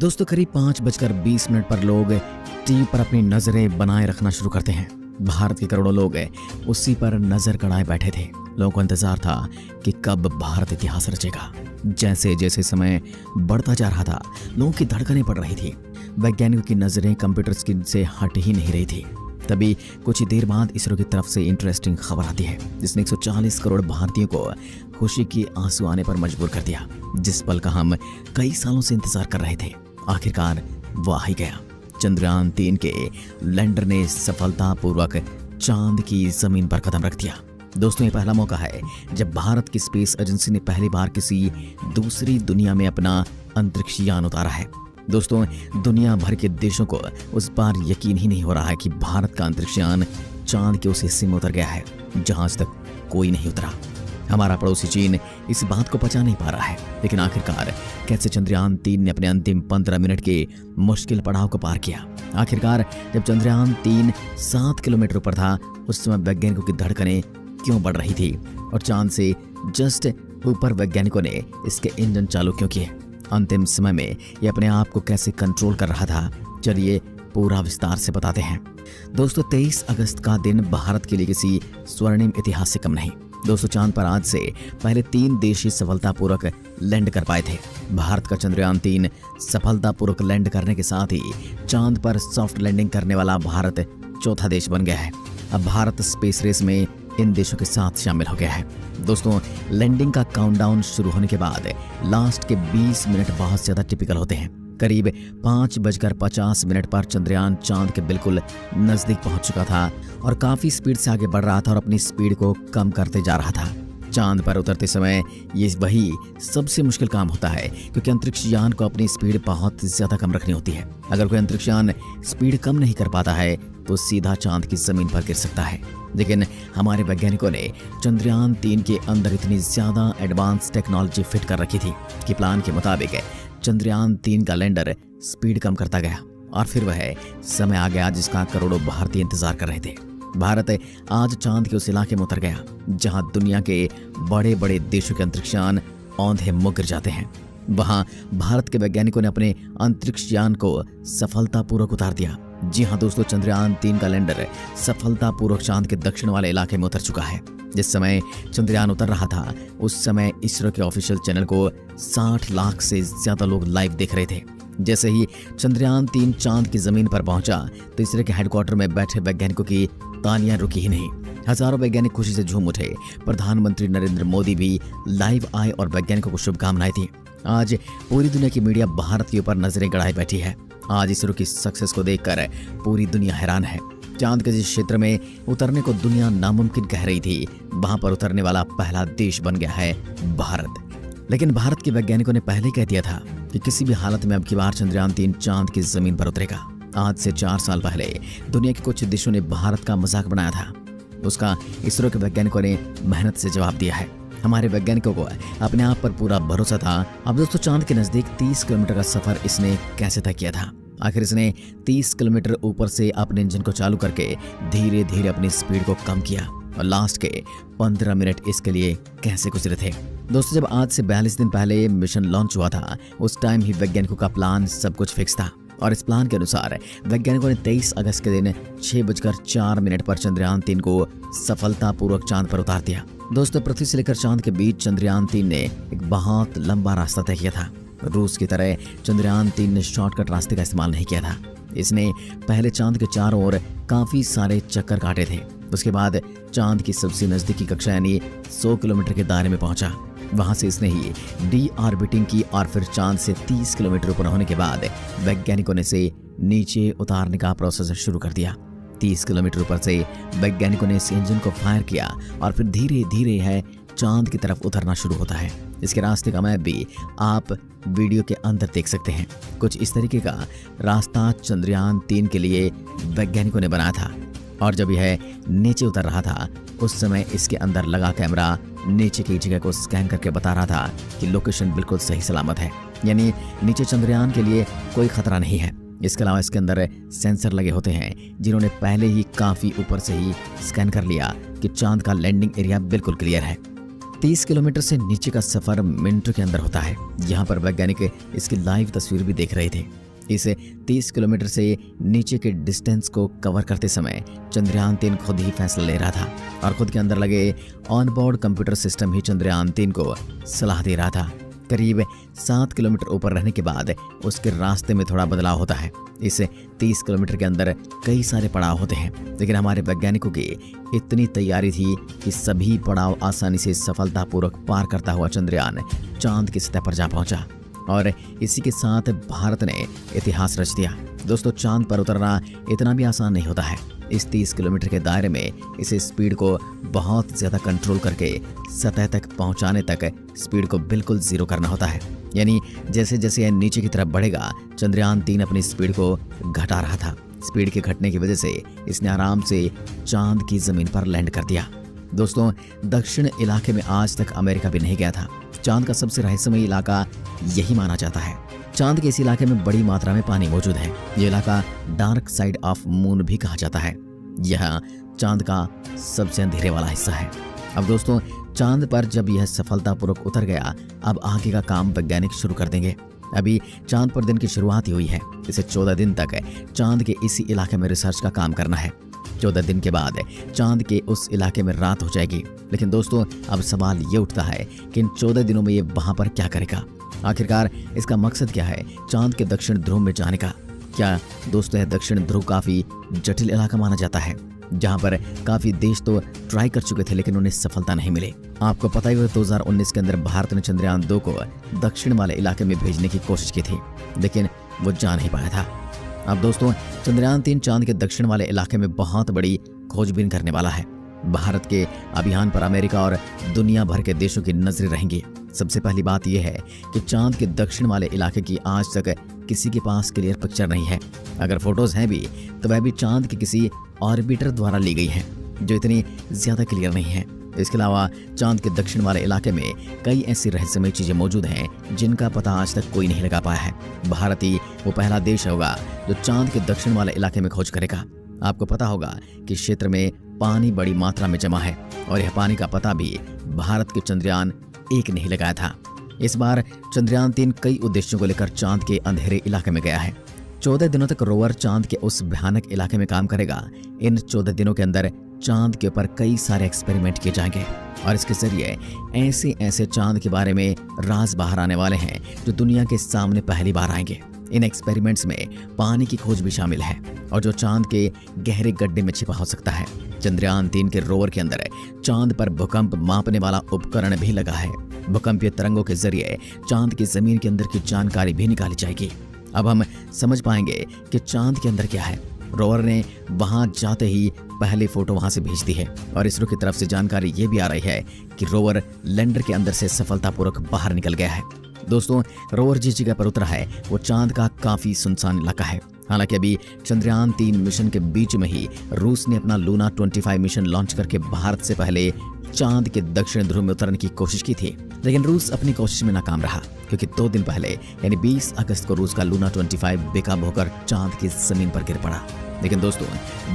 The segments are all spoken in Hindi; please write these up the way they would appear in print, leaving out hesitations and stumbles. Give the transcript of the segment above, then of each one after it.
दोस्तों करीब 5:20 पर लोग टीवी पर अपनी नजरें बनाए रखना शुरू करते हैं। भारत के करोड़ों लोग उसी पर नजर गड़ाए बैठे थे। लोगों को इंतजार था कि कब भारत इतिहास रचेगा। जैसे जैसे समय बढ़ता जा रहा था, लोगों की धड़कनें बढ़ रही थी। वैज्ञानिकों की नजरें कंप्यूटर स्क्रीन से हट ही नहीं रही थी। तभी कुछ ही देर बाद इसरो की तरफ से इंटरेस्टिंग खबर आती है, जिसने 140 करोड़ भारतीयों को खुशी की आंसू आने पर मजबूर कर दिया। जिस पल का हम कई सालों से इंतजार कर रहे थे, आखिरकार वो आ ही गया। चंद्रयान 3 के लैंडर ने सफलतापूर्वक चांद की जमीन पर कदम रख दिया। दोस्तों ये पहला मौका है जब भारत की स्पेस एजेंसी ने पहली बार किसी दूसरी दुनिया में अपना अंतरिक्ष यान उतारा है। दोस्तों दुनिया भर के देशों को उस बार यकीन ही नहीं हो रहा है कि भारत का अंतरिक्ष यान चांद के उस हिस्से में उतर गया है जहां आज तक कोई नहीं उतरा। हमारा पड़ोसी चीन इस बात को पचा नहीं पा रहा है, लेकिन आखिरकार कैसे चंद्रयान 3 ने अपने अंतिम 15 मिनट के मुश्किल पड़ाव को पार किया। आखिरकार जब चंद्रयान 3 7 किलोमीटर ऊपर था, उस समय वैज्ञानिकों की धड़कनें क्यों बढ़ रही थी और चांद से जस्ट ऊपर वैज्ञानिकों ने इसके इंजन चालू क्यों किए। अंतिम समय में ये अपने आप को कैसे कंट्रोल कर रहा था, चलिए पूरा विस्तार से बताते हैं। दोस्तों 23 अगस्त का दिन भारत के लिए किसी स्वर्णिम इतिहास से कम नहीं। दोस्तों चांद पर आज से पहले 3 देश ही सफलतापूर्वक लैंड कर पाए थे। भारत का चंद्रयान 3 सफलतापूर्वक लैंड करने के साथ ही चांद पर सॉफ्ट लैंडिंग करने वाला भारत चौथा देश बन गया है। अब भारत स्पेस रेस में इन देशों के साथ शामिल हो गया है। दोस्तों लैंडिंग का काउंटडाउन शुरू होने के बाद लास्ट के 20 मिनट बहुत ज्यादा टिपिकल होते हैं। करीब 5:50 पर चंद्रयान चांद के बिल्कुल नजदीक पहुंच चुका था और काफी स्पीड से आगे बढ़ रहा था और अपनी स्पीड को कम करते जा रहा था। चांद पर उतरते समय ये वही सबसे मुश्किल काम होता है, क्योंकि अंतरिक्ष यान को अपनी स्पीड बहुत ज्यादा कम रखनी होती है। अगर कोई अंतरिक्ष यान स्पीड कम नहीं कर पाता है तो सीधा चांद की जमीन पर गिर सकता है। लेकिन हमारे वैज्ञानिकों ने चंद्रयान 3 के अंदर इतनी ज्यादा एडवांस टेक्नोलॉजी फिट कर रखी थी कि प्लान के मुताबिक चंद्रयान 3 का लैंडर स्पीड कम करता गया और फिर वह समय आ गया जिसका करोड़ों भारतीय इंतजार कर रहे थे। भारत आज चांद के उस इलाके में उतर गया जहां दुनिया के बड़े बड़े देशों के अंतरिक्ष यान औंधे मुँह गिर जाते हैं। वहां भारत के वैज्ञानिकों ने अपने अंतरिक्ष यान को सफलतापूर्वक उतार दिया। जी हाँ दोस्तों, चंद्रयान 3 का लैंडर सफलतापूर्वक चांद के दक्षिण वाले इलाके में उतर चुका है। जिस समय चंद्रयान उतर रहा था, उस समय इसरो के ऑफिशियल चैनल को 60 लाख से ज्यादा लोग लाइव देख रहे थे। जैसे ही चंद्रयान 3 चांद की जमीन पर पहुंचा तो इसरो के हेडक्वार्टर में बैठे वैज्ञानिकों की तालियां रुकी ही नहीं। हजारों वैज्ञानिक खुशी से झूम उठे। प्रधानमंत्री नरेंद्र मोदी भी लाइव आए और वैज्ञानिकों को शुभकामनाएं दी। आज पूरी दुनिया की मीडिया भारत के ऊपर नजरें गड़ाए बैठी है। आज इसरो की सक्सेस को देखकर पूरी दुनिया हैरान है। चांद के जिस क्षेत्र में उतरने को दुनिया नामुमकिन कह रही थी, वहां पर उतरने वाला पहला देश बन गया है भारत। लेकिन भारत के वैज्ञानिकों ने पहले कह दिया था कि किसी भी हालत में अब की बार चंद्रयान 3 चांद की जमीन पर उतरेगा। आज से 4 साल पहले दुनिया के कुछ देशों ने भारत का मजाक बनाया था, उसका इसरो के वैज्ञानिकों ने मेहनत से जवाब दिया है। हमारे वैज्ञानिकों को अपने आप पर पूरा भरोसा था। अब दोस्तों चांद के नजदीक 30 किलोमीटर का सफर इसने कैसे तय किया था। आखिर इसने 30 किलोमीटर ऊपर से अपने इंजन को चालू करके धीरे धीरे अपनी स्पीड को कम किया और लास्ट के 15 मिनट इसके लिए कैसे गुजरे थे। दोस्तों जब आज से 42 दिन पहले मिशन लॉन्च हुआ था, उस टाइम ही वैज्ञानिकों का प्लान सब कुछ फिक्स था और इस प्लान के अनुसार वैज्ञानिकों ने 23 अगस्त के दिन 6:04 पर चंद्रयान 3 को सफलतापूर्वक चांद पर उतार दिया। दोस्तों पृथ्वी से लेकर चांद के बीच चंद्रयान 3 ने एक बहुत लंबा रास्ता तय किया था। रूस की तरह चंद्रयान 3 ने शॉर्टकट रास्ते का इस्तेमाल नहीं किया था। इसने पहले चांद के चारों ओर काफी सारे चक्कर काटे थे। उसके बाद चांद की सबसे नजदीकी कक्षा यानी 100 किलोमीटर के दायरे में पहुंचा। वहां से इसने ही डी ऑर्बिटिंग की और फिर चांद से 30 किलोमीटर ऊपर होने के बाद वैज्ञानिकों ने इसे नीचे उतारने का प्रोसेस शुरू कर दिया। 30 किलोमीटर ऊपर से वैज्ञानिकों ने इस इंजन को फायर किया और फिर धीरे धीरे है चांद की तरफ उतरना शुरू होता है। इसके रास्ते का मैप भी आप वीडियो के अंदर देख सकते हैं। कुछ इस तरीके का रास्ता चंद्रयान 3 के लिए वैज्ञानिकों ने बनाया था और जब यह नीचे उतर रहा था, उस समय इसके अंदर लगा कैमरा नीचे की जगह को स्कैन करके बता रहा था कि लोकेशन बिल्कुल सही सलामत है, यानी नीचे चंद्रयान के लिए कोई खतरा नहीं है। इसके अलावा इसके अंदर सेंसर लगे होते हैं जिन्होंने पहले ही काफी ऊपर से ही स्कैन कर लिया कि चांद का लैंडिंग एरिया बिल्कुल क्लियर है। 30 किलोमीटर से नीचे का सफर मिनटों के अंदर होता है। यहाँ पर वैज्ञानिक इसकी लाइव तस्वीर भी देख रहे थे। इस 30 किलोमीटर से नीचे के डिस्टेंस को कवर करते समय चंद्रयान 3 खुद ही फैसला ले रहा था और खुद के अंदर लगे ऑनबोर्ड कंप्यूटर सिस्टम ही चंद्रयान 3 को सलाह दे रहा था। करीब 7 किलोमीटर ऊपर रहने के बाद उसके रास्ते में थोड़ा बदलाव होता है। इस 30 किलोमीटर के अंदर कई सारे पड़ाव होते हैं, लेकिन हमारे वैज्ञानिकों की इतनी तैयारी थी कि सभी पड़ाव आसानी से सफलतापूर्वक पार करता हुआ चंद्रयान चांद की सतह पर जा पहुंचा और इसी के साथ भारत ने इतिहास रच दिया। दोस्तों, चांद पर उतरना इतना भी आसान नहीं होता है। इस 30 किलोमीटर के दायरे में इसे स्पीड को बहुत ज़्यादा कंट्रोल करके सतह तक पहुंचाने तक स्पीड को बिल्कुल ज़ीरो करना होता है। यानी जैसे जैसे यह नीचे की तरफ बढ़ेगा, चंद्रयान 3 अपनी स्पीड को घटा रहा था। स्पीड के घटने की वजह से इसने आराम से चांद की ज़मीन पर लैंड कर दिया। दोस्तों, दक्षिण इलाके में आज तक अमेरिका भी नहीं गया था। चांद का सबसे रहस्यमयी इलाका यही माना जाता है। चांद के इस इलाके में बड़ी मात्रा में पानी मौजूद है। ये इलाका डार्क साइड ऑफ मून भी कहा जाता है। यह चांद का सबसे अंधेरे वाला हिस्सा है। अब दोस्तों, चांद पर जब यह सफलतापूर्वक उतर गया, अब आगे का काम वैज्ञानिक शुरू कर देंगे। अभी चांद पर दिन की शुरुआत ही हुई है। इसे 14 दिन तक चांद के इसी इलाके में रिसर्च का काम करना है। 14 दिन के बाद चांद के उस इलाके में रात हो जाएगी। लेकिन दोस्तों, अब सवाल ये उठता है कि इन 14 दिनों में ये वहां पर क्या करेगा? आखिरकार इसका मकसद क्या है चांद के दक्षिण ध्रुव में जाने का? क्या दोस्तों, यह दक्षिण ध्रुव काफी जटिल इलाका माना जाता है, जहां पर काफी देश तो ट्राई कर चुके थे लेकिन उन्हें सफलता नहीं मिली। आपको पता ही होगा 2019 के अंदर भारत ने चंद्रयान 2 को दक्षिण वाले इलाके में भेजने की कोशिश की थी, लेकिन वो जा नहीं पाया था। अब दोस्तों, चंद्रयान 3 चांद के दक्षिण वाले इलाके में बहुत बड़ी खोजबीन करने वाला है। भारत के अभियान पर अमेरिका और दुनिया भर के देशों की नजरें रहेंगी। सबसे पहली बात यह है कि चांद के दक्षिण वाले इलाके की आज तक किसी के पास क्लियर पिक्चर नहीं है। अगर फोटोज हैं भी तो वह भी चांद के किसी ऑर्बिटर द्वारा ली गई है, जो इतनी ज्यादा क्लियर नहीं है। इसके अलावा चांद के दक्षिण वाले इलाके में कई ऐसी रहस्यमय चीजें मौजूद हैं जिनका पता आज तक कोई नहीं लगा पाया है। भारत ही वो पहला देश होगा जो चांद के दक्षिण वाले इलाके में खोज करेगा। आपको पता होगा कि क्षेत्र में पानी बड़ी मात्रा में जमा है और यह पानी का पता भी भारत के चंद्रयान 1 नहीं लगाया था। इस बार चंद्रयान 3 कई उद्देश्यों को लेकर चांद के अंधेरे इलाके में गया है। 14 दिनों तक रोवर चांद के उस भयानक इलाके में काम करेगा। इन 14 दिनों के अंदर चांद के ऊपर कई सारे एक्सपेरिमेंट किए जाएंगे और इसके जरिए ऐसे ऐसे चांद के बारे में राज बाहर आने वाले हैं जो दुनिया के सामने पहली बार आएंगे। इन एक्सपेरिमेंट्स में पानी की खोज भी शामिल है और जो चांद के गहरे गड्ढे में छिपा हो सकता है। चंद्रयान 3 के रोवर के अंदर चांद पर भूकंप मापने वाला उपकरण भी लगा है। भूकंपीय तरंगों के जरिए चांद की जमीन के अंदर की जानकारी भी निकाली जाएगी। अब हम समझ पाएंगे कि चांद के अंदर क्या है। रोवर ने वहां जाते ही पहले फोटो वहां से भेज दी है और इसरो की तरफ से जानकारी ये भी आ रही है कि रोवर लैंडर के अंदर से सफलतापूर्वक बाहर निकल गया है। दोस्तों, रोवर जिस जगह पर उतरा है वो चांद का काफी सुनसान इलाका है। हालांकि अभी चंद्रयान 3 मिशन के बीच में ही रूस ने अपना लूना 25 मिशन लॉन्च करके भारत से पहले चांद के दक्षिण ध्रुव में उतरने की कोशिश की थी, लेकिन रूस अपनी कोशिश में नाकाम रहा क्योंकि 2 दिन पहले यानी 20 अगस्त को रूस का लूना 25 बेकाबू होकर चांद की जमीन पर गिर पड़ा। लेकिन दोस्तों,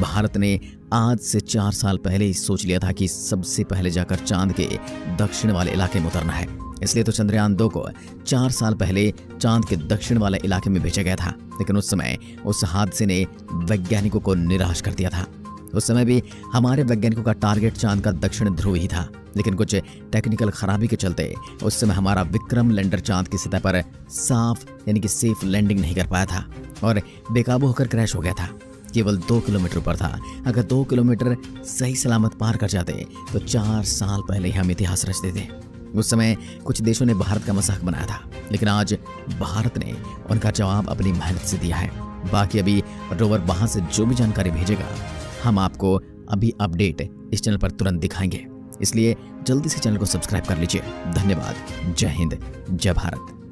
भारत ने आज से 4 साल पहले ही सोच लिया था कि सबसे पहले जाकर चांद के दक्षिण वाले इलाके में उतरना है। इसलिए तो चंद्रयान 2 को 4 साल पहले चांद के दक्षिण वाले इलाके में भेजा गया था, लेकिन उस समय उस हादसे ने वैज्ञानिकों को निराश कर दिया था। उस समय भी हमारे वैज्ञानिकों का टारगेट चांद का दक्षिण ध्रुव ही था, लेकिन कुछ टेक्निकल खराबी के चलते उस समय हमारा विक्रम लैंडर चांद की सतह पर साफ यानी कि सेफ लैंडिंग नहीं कर पाया था और बेकाबू होकर क्रैश हो गया था। केवल 2 किलोमीटर पर था। अगर 2 किलोमीटर सही सलामत पार कर जाते तो 4 साल पहले हम इतिहास रच देते। उस समय कुछ देशों ने भारत का मजाक बनाया था, लेकिन आज भारत ने उनका जवाब अपनी मेहनत से दिया है। बाकी अभी रोवर वहां से जो भी जानकारी भेजेगा हम आपको अभी अपडेट इस चैनल पर तुरंत दिखाएंगे। इसलिए जल्दी से चैनल को सब्सक्राइब कर लीजिए। धन्यवाद। जय हिंद, जय भारत।